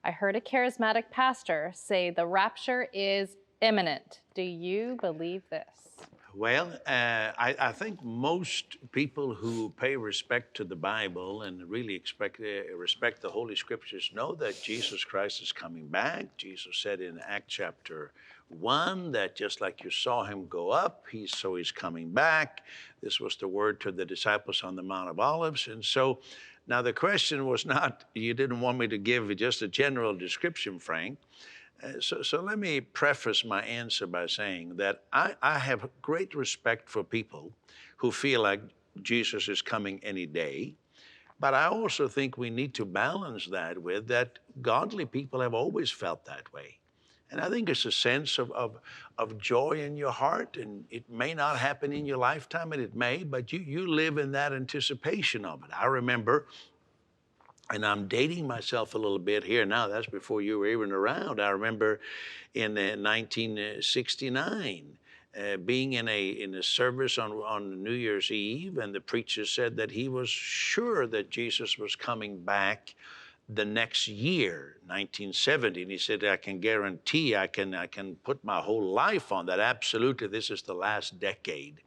I heard a charismatic pastor say the rapture is imminent. Do you believe this? Well, I think most people who pay respect to the Bible and really respect the Holy Scriptures know that Jesus Christ is coming back. Jesus said in Acts chapter 1 that just like you saw him go up, he's coming back. This was the word to the disciples on the Mount of Olives. And so now the question was not, you didn't want me to give just a general description, Frank. So let me preface my answer by saying that I have great respect for people who feel like Jesus is coming any day. But I also think we need to balance that with that godly people have always felt that way. And I think it's a sense of joy in your heart, and it may not happen in your lifetime, and it may, but you live in that anticipation of it. I remember, and I'm dating myself a little bit here now, that's before you were even around. I remember in 1969 being in a service on New Year's Eve, and the preacher said that he was sure that Jesus was coming back the next year, 1970. And he said, I can guarantee, I can put my whole life on that. Absolutely, this is the last decade.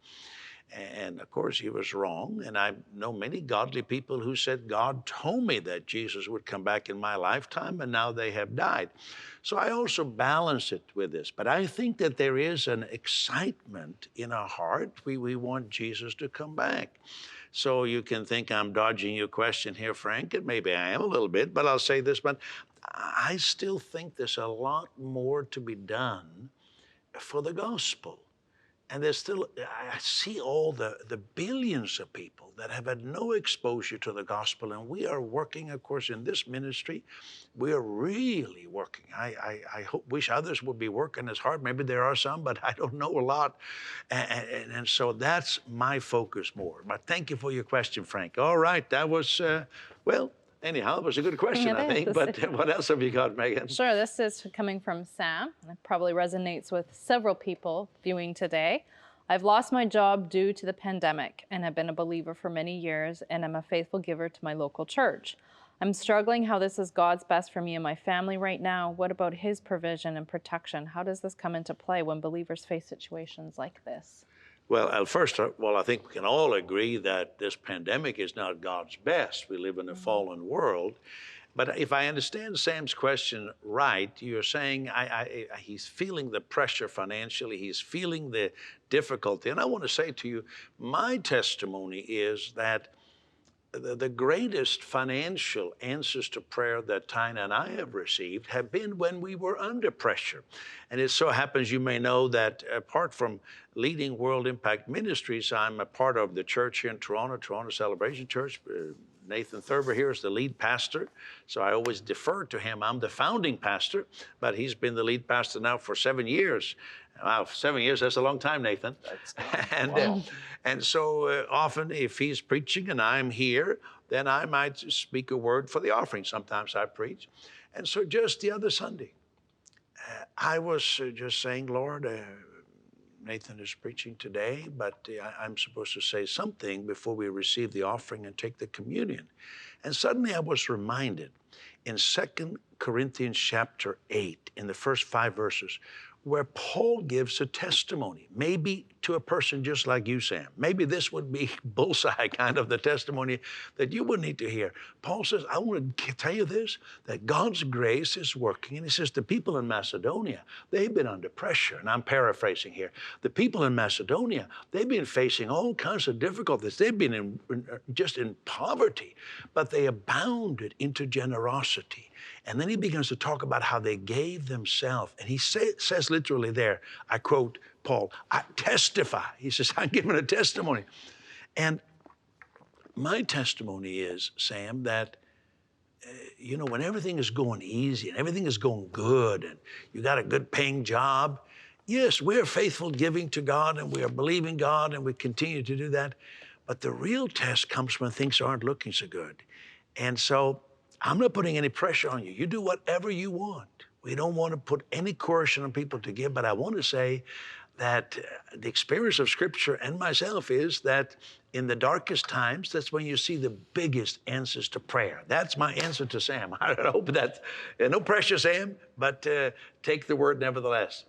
And of course, he was wrong. And I know many godly people who said, God told me that Jesus would come back in my lifetime, and now they have died. So I also balance it with this. But I think that there is an excitement in our heart. We want Jesus to come back. So you can think I'm dodging your question here, Frank, and maybe I am a little bit, but I'll say this, but I still think there's a lot more to be done for the gospel. And there's still, I see all the billions of people that have had no exposure to the gospel. And we are working, of course, in this ministry. We are really working. I wish others would be working as hard. Maybe there are some, but I don't know a lot. And so that's my focus more. But thank you for your question, Frank. All right, that was, well, anyhow, it was a good question, I think. But what else have you got, Megan? Sure, this is coming from Sam. It probably resonates with several people viewing today. I've lost my job due to the pandemic and have been a believer for many years, and I'm a faithful giver to my local church. I'm struggling how this is God's best for me and my family right now. What about his provision and protection? How does this come into play when believers face situations like this? Well, first of all, I think we can all agree that this pandemic is not God's best. We live in a fallen world. But if I understand Sam's question right, you're saying he's feeling the pressure financially, he's feeling the difficulty. And I want to say to you, my testimony is that the greatest financial answers to prayer that Tina and I have received have been when we were under pressure. And it so happens, you may know, that apart from leading World Impact Ministries, I'm a part of the church here in Toronto Celebration Church. Nathan Thurber here is the lead pastor, so I always defer to him. I'm the founding pastor, but he's been the lead pastor now for 7 years. Wow, 7 years, that's a long time, Nathan. And so often if he's preaching and I'm here, then I might speak a word for the offering. Sometimes I preach. And so just the other Sunday, I was just saying, Lord, Nathan is preaching today, but I'm supposed to say something before we receive the offering and take the communion. And suddenly I was reminded in 2 Corinthians chapter 8, in the first 5 verses, where Paul gives a testimony, maybe to a person just like you, Sam. Maybe this would be bullseye kind of the testimony that you would need to hear. Paul says, I want to tell you this, that God's grace is working. And he says, the people in Macedonia, they've been under pressure. And I'm paraphrasing here. The people in Macedonia, they've been facing all kinds of difficulties. They've been just in poverty, but they abounded into generosity. And then he begins to talk about how they gave themselves. And he says literally there, I quote Paul, I testify. He says, I'm giving a testimony. And my testimony is, Sam, that, when everything is going easy and everything is going good and you got a good paying job, yes, we're faithful giving to God and we are believing God and we continue to do that. But the real test comes when things aren't looking so good. And so I'm not putting any pressure on you. You do whatever you want. We don't want to put any coercion on people to give, but I want to say that the experience of Scripture and myself is that in the darkest times, that's when you see the biggest answers to prayer. That's my answer to Sam. I hope that, no pressure, Sam, but take the word nevertheless.